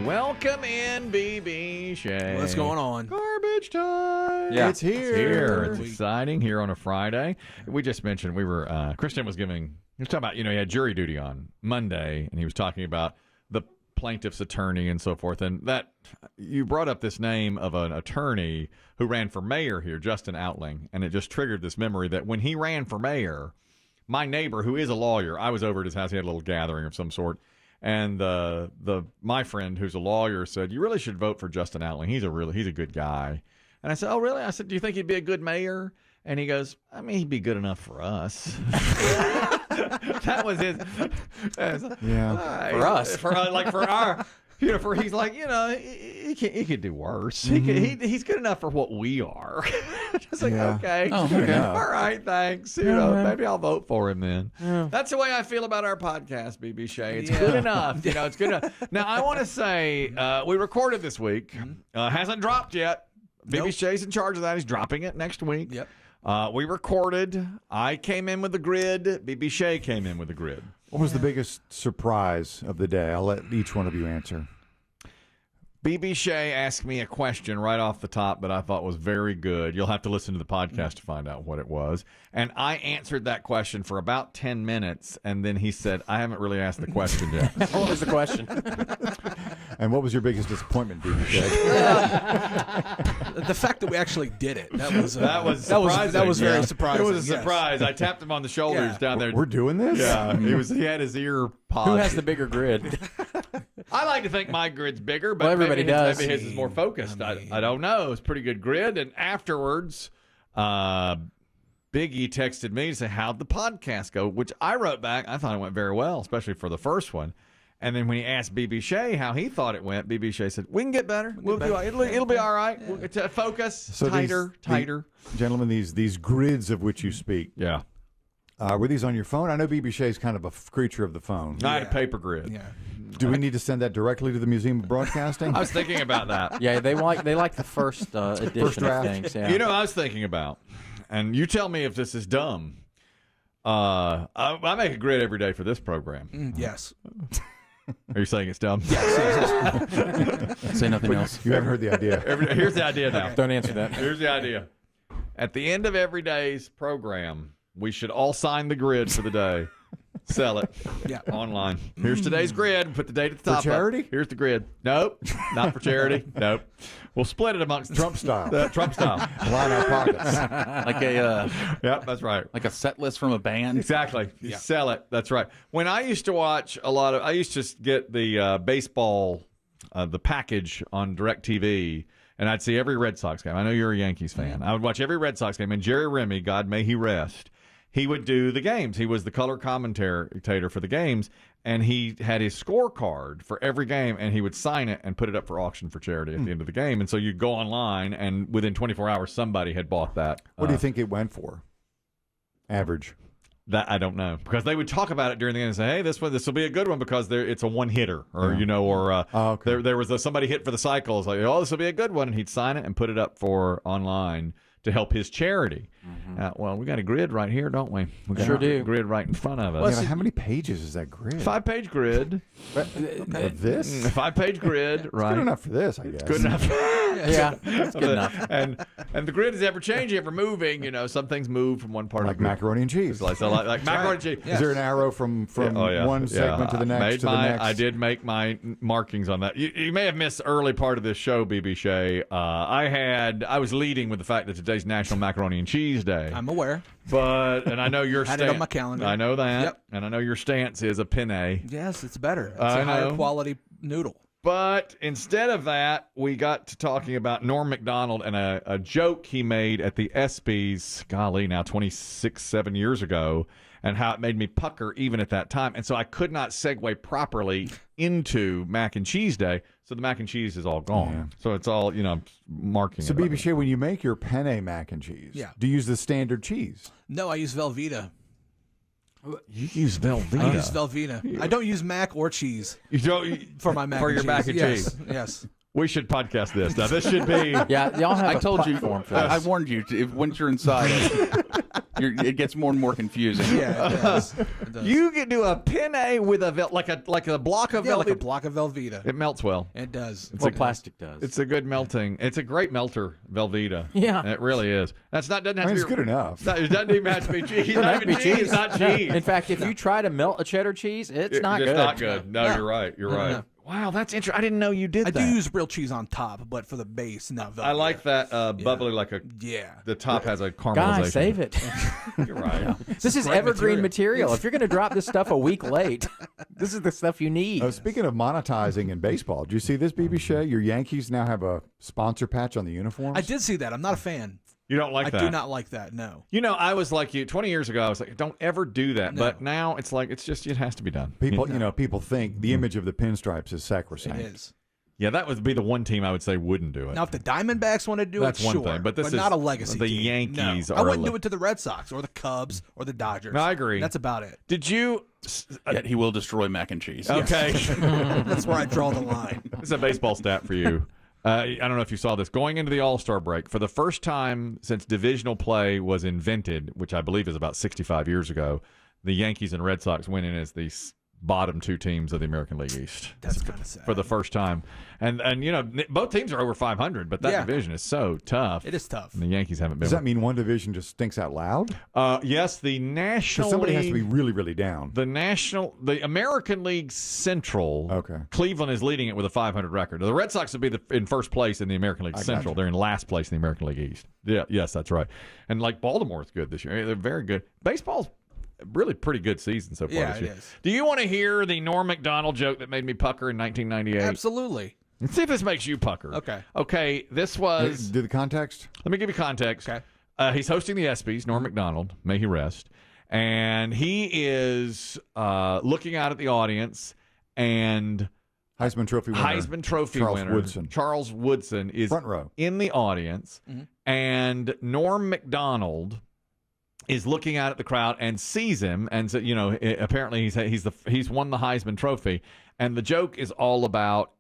Welcome in, BB Shea. What's going on? Garbage time. Yeah. It's here. It's exciting here on a Friday. We just mentioned we were, Christian was talking about, he had jury duty on Monday, and he was talking about the plaintiff's attorney and so forth. And that you brought up this name of an attorney who ran for mayor here, Justin Outling, and it just triggered this memory that when he ran for mayor, my neighbor, who is a lawyer, I was over at his house. He had a little gathering of some sort. And my friend, who's a lawyer, said, "You really should vote for Justin Outling. He's a good guy." And I said, "Oh, really?" I said, "Do you think he'd be a good mayor?" And he goes, "I mean, he'd be good enough for us." That was his. Yeah. For us. For our. He's like, he could do worse. He's good enough for what we are. Just like, okay. Oh, okay. All right, thanks. Maybe I'll vote for him then. Yeah. That's the way I feel about our podcast, BB Shea. It's good enough. It's good enough. Now, I want to say we recorded this week. Hasn't dropped yet. BB Shea's in charge of that. He's dropping it next week. Yep. We recorded. I came in with the grid. BB Shea came in with the grid. What was the biggest surprise of the day? I'll let each one of you answer. BB Shea asked me a question right off the top that I thought was very good. You'll have to listen to the podcast to find out what it was. And I answered that question for about 10 minutes, and then he said, "I haven't really asked the question yet." What was the question? And what was your biggest disappointment, BB Shea? The fact that we actually did it. That was surprising. That was very surprising. It was a surprise. I tapped him on the shoulders down there. We're doing this? Yeah. He had his ear popped. Who has the bigger grid? I like to think my grid's bigger, but well, everybody does. Maybe his is more focused. I don't know. It's a pretty good grid. And afterwards, Biggie texted me to say, "How'd the podcast go?" Which I wrote back. I thought it went very well, especially for the first one. And then when he asked BB Shea how he thought it went, BB Shea said, "We can get better. It'll be all right. Yeah. Focus, so tighter. Gentlemen, these grids of which you speak. Yeah. Were these on your phone? I know BB Shea's kind of a creature of the phone. I had a paper grid. Yeah. Do we need to send that directly to the Museum of Broadcasting? I was thinking about that. Yeah, they like the first edition of things. Yeah. I was thinking about, and you tell me if this is dumb. I make a grid every day for this program. Yes. Are you saying it's dumb? Yes. Say nothing else. You haven't heard the idea. Here's the idea now. Don't answer that. Here's the idea. At the end of every day's program, we should all sign the grid for the day. Sell it online. Here's today's grid. Put the date at the top. For charity? Here's the grid. Nope. Not for charity. Nope. We'll split it amongst Trump style. Trump style. Line our pockets. Like a Yep, that's right. like a set list from a band. Exactly. You sell it. That's right. When I used to watch I used to get the baseball, the package on DirecTV, and I'd see every Red Sox game. I know you're a Yankees fan. I would watch every Red Sox game, and Jerry Remy, God may he rest, he would do the games. He was the color commentator for the games, and he had his scorecard for every game, and he would sign it and put it up for auction for charity at the end of the game. And so you'd go online, and within 24 hours, somebody had bought that. What do you think it went for? Average. That I don't know, because they would talk about it during the game and say, "Hey, this will be a good one because it's a one hitter," or okay. there was somebody hit for the cycles. Like, "Oh, this will be a good one," and he'd sign it and put it up for online to help his charity. Well, we got a grid right here, don't we? We got a grid right in front of us. Yeah, how many pages is that grid? 5-page grid. This? 5-page grid, right? Good enough for this, I guess. Good enough. Yeah, that's good enough. And the grid is ever changing, ever moving. Some things move from one part like of the grid. macaroni and cheese. Like macaroni and cheese. Yes. Is there an arrow from one segment to the next the next? I did make my markings on that. You may have missed the early part of this show, BB Shea. I was leading with the fact that today's National Macaroni and Cheese Day. I'm aware. And I know your Had it on my calendar. I know that. Yep. And I know your stance is a penne. Yes, it's better. It's a higher quality noodle. But instead of that, we got to talking about Norm Macdonald and a joke he made at the ESPYs, golly, now 7 years ago, and how it made me pucker even at that time. And so I could not segue properly into Mac and Cheese Day, so the mac and cheese is all gone. Yeah. So it's all, marking. So, BB Shea, when you make your penne mac and cheese, do you use the standard cheese? No, I use Velveeta. You use Velveeta? I use Velveeta. I don't use mac or cheese for my mac for and your cheese. Mac and cheese. Yes. We should podcast this. Now, this should be... Yeah, y'all have I told you. platform for this. I warned you. Once you're inside, It gets more and more confusing. Yeah, it does. It does. You can do a penne with a like a block of like Velveeta. a block of Velveeta. It melts well. It does. Well, plastic does. It's a good melting. It's a great melter, Velveeta. Yeah. It really is. That's not doesn't have to be it's good enough. It doesn't even have to be cheese. Not even cheese. It's not cheese. In fact, if you try to melt a cheddar cheese, it's not good. It's not good. No, you're right. You're right. No. Wow, that's interesting. I didn't know you did I that. do use real cheese on top, but for the base, no. Velveeta. I like that bubbly like a. Yeah. The top has a caramelization. Guys, save it. You're right. This is great evergreen material. If you're going to drop this stuff a week late, this is the stuff you need. Speaking of monetizing in baseball, did you see this, BB Shea? Your Yankees now have a sponsor patch on the uniforms. I did see that. I'm not a fan. You don't like that? I do not like that, no. You know, I was like you 20 years ago. I was like, don't ever do that. No. But now it's like it has to be done. People, people think the image of the pinstripes is It sacrosanct. is. Yeah, that would be the one team I would say wouldn't do it. Now, if the Diamondbacks want to do That's it, one sure. thing, but this is not a legacy the team. Yankees No. are I a wouldn't le- do it to the Red Sox or the Cubs or the Dodgers. No, I agree. That's about it. Did you? Yet he will destroy mac and cheese. Okay. That's where I draw the line. This is a baseball stat for you. I don't know if you saw this. Going into the All-Star break, for the first time since divisional play was invented, which I believe is about 65 years ago, the Yankees and Red Sox went in as the bottom two teams of the American League East. That's kind of sad. For the first time. And both teams are over 500, but that division is so tough. It is tough. And the Yankees haven't been. Does that mean one division just stinks out loud? Yes, the National Because somebody League, has to be really, really down. the American League Central. Okay. Cleveland is leading it with a 500 record. The Red Sox would be in first place in the American League Central. They're in last place in the American League East. Yeah, yes, that's right. And like Baltimore is good this year. They're very good. Baseball's really pretty good season so far this year. It is. Do you want to hear the Norm Macdonald joke that made me pucker in 1998? Absolutely. Let's see if this makes you pucker. Okay. Okay, this was... Do the context? Let me give you context. Okay. He's hosting the ESPYs, Norm Macdonald, may he rest. And he is looking out at the audience, and Heisman Trophy winner. Charles Woodson is front row in the audience, and Norm Macdonald is looking out at the crowd and sees him, and so, apparently he's won the Heisman Trophy, and the joke is all about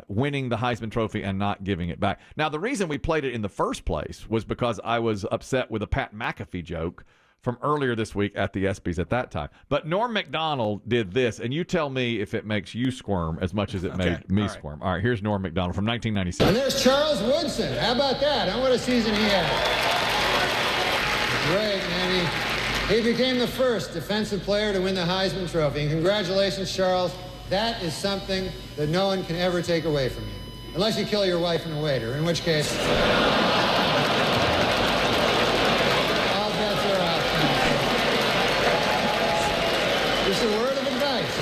winning the Heisman Trophy and not giving it back. Now, the reason we played it in the first place was because I was upset with a Pat McAfee joke from earlier this week at the ESPYs at that time. But Norm Macdonald did this, and you tell me if it makes you squirm as much as it made me squirm. All right, here's Norm Macdonald from 1996. And there's Charles Woodson. How about that? What a season he had. Great, man. He became the first defensive player to win the Heisman Trophy. And congratulations, Charles. That is something that no one can ever take away from you. Unless you kill your wife and a waiter, in which case... all bets are off. Just a word of advice.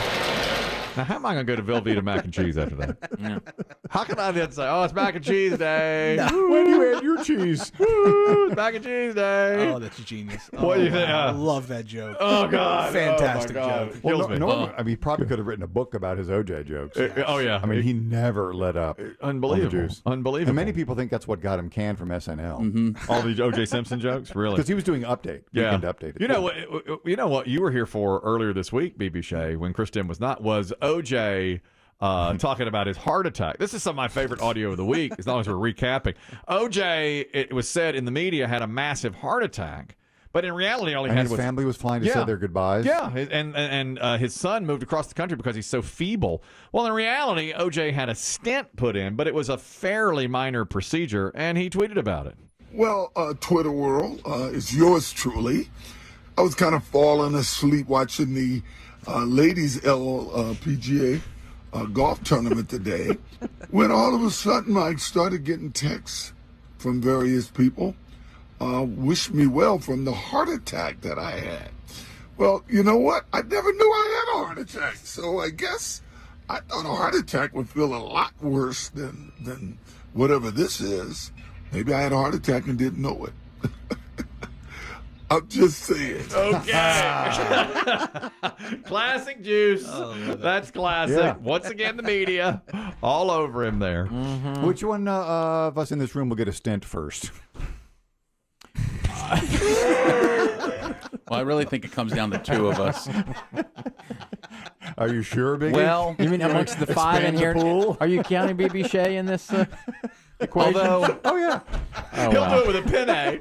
Now, how am I going to go to Velveeta mac and cheese after that? How can I then say, it's mac and cheese day? When you had your cheese. It's mac and cheese day. Oh, that's a genius. What do you think? I love that joke. Oh, God. Fantastic Oh, my God. joke. Well, Kills me. Norm, he probably could have written a book about his OJ jokes. Oh, yeah. I mean, he never let up. Unbelievable. On the juice. Unbelievable. And many people think that's what got him canned from SNL. All these OJ Simpson jokes? Really? Because he was doing weekend update. You know what you were here for earlier this week, BB Shea, when Chris Demm was not, was OJ talking about his heart attack. This is some of my favorite audio of the week, as long as we're recapping. OJ, it was said in the media, had a massive heart attack, but in reality, all he had his was family was flying to say their goodbyes. Yeah, and his son moved across the country because he's so feeble. Well, in reality, OJ had a stent put in, but it was a fairly minor procedure, and he tweeted about it. Well, Twitter world, it's yours truly. I was kind of falling asleep watching the ladies' LPGA golf tournament today when all of a sudden I started getting texts from various people wish me well from the heart attack that I had. Well, you know what? I never knew I had a heart attack, so I guess I thought a heart attack would feel a lot worse than whatever this is. Maybe I had a heart attack and didn't know it. I'm just saying. Okay. Classic juice. That's classic. Yeah. Once again, the media all over him there. Which one of us in this room will get a stint first? Well, I really think it comes down to two of us. Are you sure, Biggie? Well, You mean amongst the five in Expand the here? pool? Are you counting BB Shea in this? Although, Oh yeah. Oh, He'll wow. do it with a penne.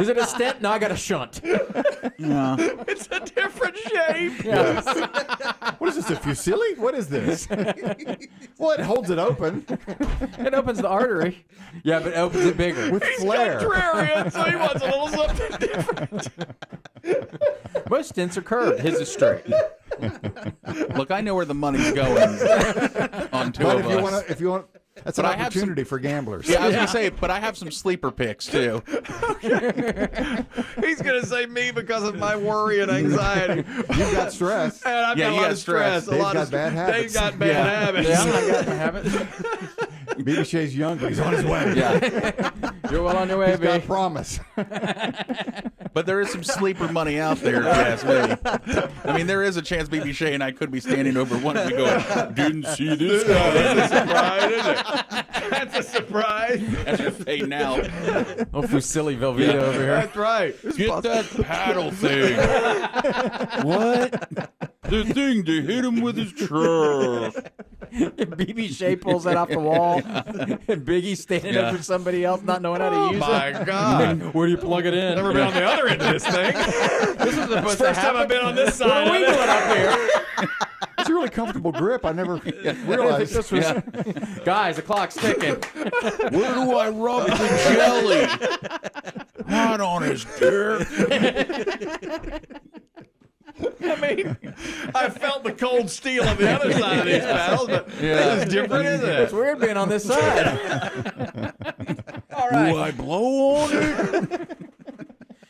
Is it a stint? No, I got a shunt. It's a different shape. What is this? A fusilli? What is this? Well, it holds it open It opens the artery. Yeah, but it opens it bigger. with He's flair. contrarian, so he wants a little something different. Most stints are curved. His is straight. look, I know where the money's going on two But of us. if you want, that's But an I have opportunity for gamblers. Yeah, I was gonna say, but I have some sleeper picks too. He's going to say me because of my worry and anxiety. You've got stress. And I've Yeah, got a you lot got of stress. stress. A lot Dave's of got bad Dave's habits. got bad habits. Yeah, I got to have it. BB Shea's young, but he's on his way. Yeah, You're well on your way, He's got B. promise. but there is some sleeper money out there, if you ask me. I mean, there is a chance BB Shea and I could be standing over one and we go, didn't see this That's a guy. surprise, isn't it? That's a surprise. That's your fate now. Oh, Fusilli Velveeta over here. That's right. Get that paddle thing. What? The thing to hit him with his truck. BB Shea pulls that off the wall, and Biggie standing up for somebody else, not knowing how to Oh use my it. God. Where do you plug it in? Never been on the other end of this thing. This is the first time I've been on this side. What are we doing up here? It's a really comfortable grip. I never realized. This was, guys, the clock's ticking. Where do I rub the jelly? Hot on his dick. I mean, I felt the cold steel on the other side of these paddles, but this is different, isn't It's it? weird being on this side. All right. Do I blow on it?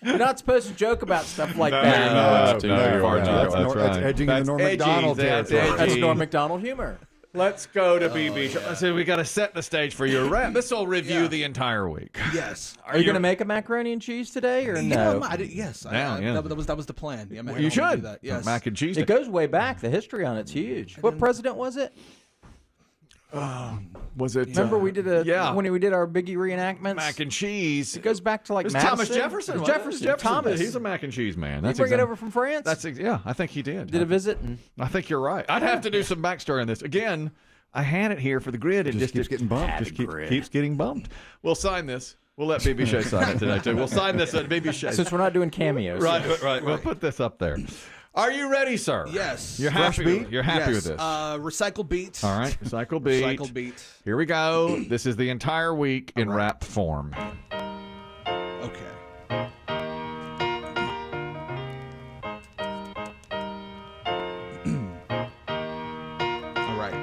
You're not supposed to joke about stuff like No, that. no, too no, far, you're too right. far. That's That's right. edging in the Norm edgy. Macdonald That's territory. That's edgy. Norm Macdonald humor. Let's go to BB. So we got to set the stage for your rap. This will review the entire week. Yes. Are you going to make a macaroni and cheese today or no? Yes. Yeah, yeah. That was the plan. Yeah, You should. Do that. Yes. Mac and cheese. It goes way back. The history on it's huge. What president was it? Was it? Remember we did when we did our Biggie reenactments? mac and cheese. It goes back to like It was Madison. Thomas Jefferson. wasn't it? Jefferson. Thomas. He's a mac and cheese man. Did That's he bring it exact- over from France? Yeah, I think he did. did a visit and I think you're right. I'd have to do some backstory on this. Again, I had it here for the grid and Just keeps getting bumped. Just keeps getting bumped. We'll sign this. We'll let BB Shea sign it today too. We'll sign this at BB Shea. since we're not doing cameos. Right. We'll put this up there. Are you ready, sir? Yes. You're Fresh happy. beat? You're happy Yes. with this. Recycle beat. All right. Cycle beat. Recycle beat. Here we go. This is the entire week in rap form. Okay. All right.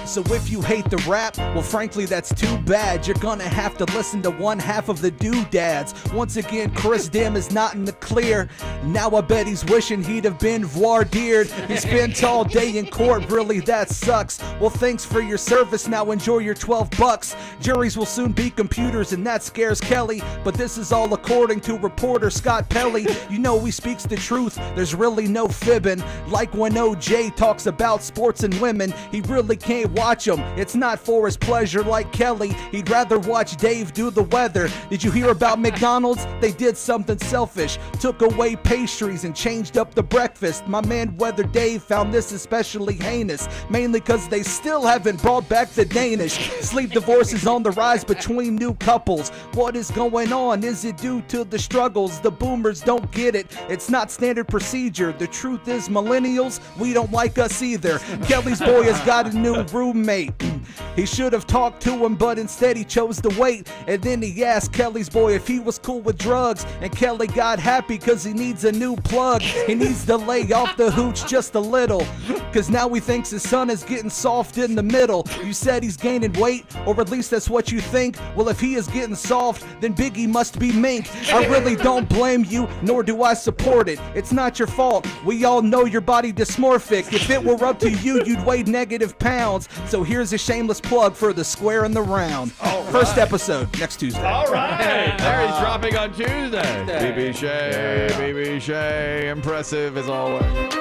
So if you hate the rap, well frankly that's too bad. You're gonna have to listen to one half of the doodads. Once again, Chris Demm is not in the clear. Now I bet he's wishing he'd have been voir dired. He spent all day in court, really that sucks. Well thanks for your service, now enjoy your $12. Juries will soon be computers and that scares Kelly. But this is all according to reporter Scott Pelley. You know he speaks the truth, there's really no fibbing. Like when OJ talks about sports and women, he really can't watch him. It's not for his pleasure like Kelly. He'd rather watch Dave do the weather. Did you hear about McDonald's? They did something selfish. Took away pastries and changed up the breakfast. My man Weather Dave found this especially heinous. Mainly cause they still haven't brought back the Danish. Sleep divorce is on the rise between new couples. What is going on? Is it due to the struggles? The boomers don't get it. It's not standard procedure. The truth is millennials, we don't like us either. Kelly's boy has got a new roommate. He should have talked to him, but instead he chose to wait. And then he asked Kelly's boy if he was cool with drugs. And Kelly got happy cause he needs a new plug. He needs to lay off the hooch just a little, cause now he thinks his son is getting soft in the middle. You said he's gaining weight, or at least that's what you think. Well, if he is getting soft, then Biggie must be mink. I really don't blame you, nor do I support it. It's not your fault. We all know your body dysmorphic. If it were up to you, you'd weigh negative pounds. So here's a shameless plug for the square and the round. First episode next Tuesday. All right. There he's dropping on Tuesday. BB Shea. BB Shea. Impressive as always.